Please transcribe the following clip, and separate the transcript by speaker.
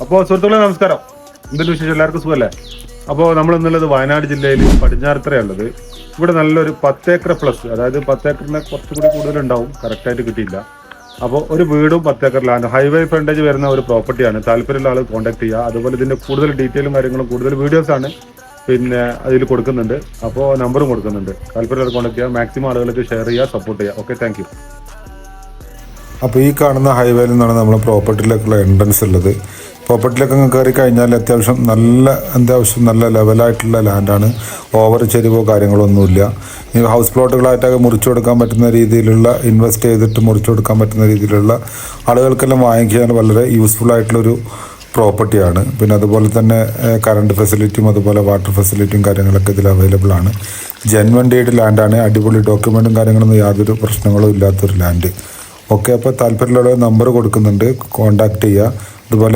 Speaker 1: അപ്പോൾ സുഹൃത്തുക്കളെ നമസ്കാരം. എന്തൊരു വിശേഷം, എല്ലാവർക്കും സുഖമല്ലേ? അപ്പോൾ നമ്മൾ ഇന്നുള്ളത് വയനാട് ജില്ലയിൽ പടിഞ്ഞാറത്തറയുള്ളത്. ഇവിടെ നല്ലൊരു 10 ഏക്കർ പ്ലസ്, അതായത് 10 ഏക്കറിനെ കുറച്ചുകൂടി കൂടുതലുണ്ടാവും, കറക്റ്റായിട്ട് കിട്ടിയില്ല. അപ്പോൾ ഒരു വീടും 10 ഏക്കർ ലാൻഡ് ഹൈവേ ഫ്രണ്ടേജ് വരുന്ന ഒരു പ്രോപ്പർട്ടിയാണ്. താല്പര്യമുള്ള ആൾ കോൺടാക്ട് ചെയ്യുക. അതുപോലെ ഇതിൻ്റെ കൂടുതൽ ഡീറ്റെയിലും കാര്യങ്ങളും കൂടുതൽ വീഡിയോസാണ് പിന്നെ അതിൽ കൊടുക്കുന്നുണ്ട്. അപ്പോൾ നമ്പറും കൊടുക്കുന്നുണ്ട്. താല്പര്യമുള്ള കോൺടാക്ട് ചെയ്യുക. മാക്സിമം ആളുകൾക്ക് ഷെയർ ചെയ്യുക, സപ്പോർട്ട് ചെയ്യുക. Okay, thank you.
Speaker 2: അപ്പോൾ ഈ കാണുന്ന ഹൈവേയിൽ നിന്നാണ് നമ്മൾ പ്രോപ്പർട്ടിയിലേക്കുള്ള എൻട്രൻസ് ഉള്ളത്. പ്രോപ്പർട്ടിയിലേക്ക് കയറി കഴിഞ്ഞാൽ അത്യാവശ്യം നല്ല ലെവലായിട്ടുള്ള ലാൻഡാണ്. ഓവർ ചെരിവോ കാര്യങ്ങളോ ഒന്നുമില്ല. ഈ ഹൗസ് പ്ലോട്ടുകളായിട്ടൊക്കെ മുറിച്ചു കൊടുക്കാൻ പറ്റുന്ന രീതിയിലുള്ള, ഇൻവെസ്റ്റ് ചെയ്തിട്ട് മുറിച്ചു കൊടുക്കാൻ പറ്റുന്ന രീതിയിലുള്ള ആളുകൾക്കെല്ലാം വാങ്ങിക്കാൻ വളരെ യൂസ്ഫുൾ ആയിട്ടുള്ളൊരു പ്രോപ്പർട്ടിയാണ്. പിന്നെ അതുപോലെ തന്നെ കറണ്ട് ഫെസിലിറ്റിയും അതുപോലെ വാട്ടർ ഫെസിലിറ്റിയും കാര്യങ്ങളൊക്കെ ഇതിൽ അവൈലബിൾ ആണ്. ജെന്വൻ ഡീഡ് ലാൻഡാണ്. അടിപൊളി ഡോക്യുമെൻറ്റും കാര്യങ്ങളൊന്നും യാതൊരു പ്രശ്നങ്ങളും ഇല്ലാത്തൊരു ലാൻഡ്. ഓക്കെ, അപ്പോൾ താല്പര്യമുള്ള നമ്പർ കൊടുക്കുന്നുണ്ട്, കോൺടാക്ട് ചെയ്യുക. അതുപോലെ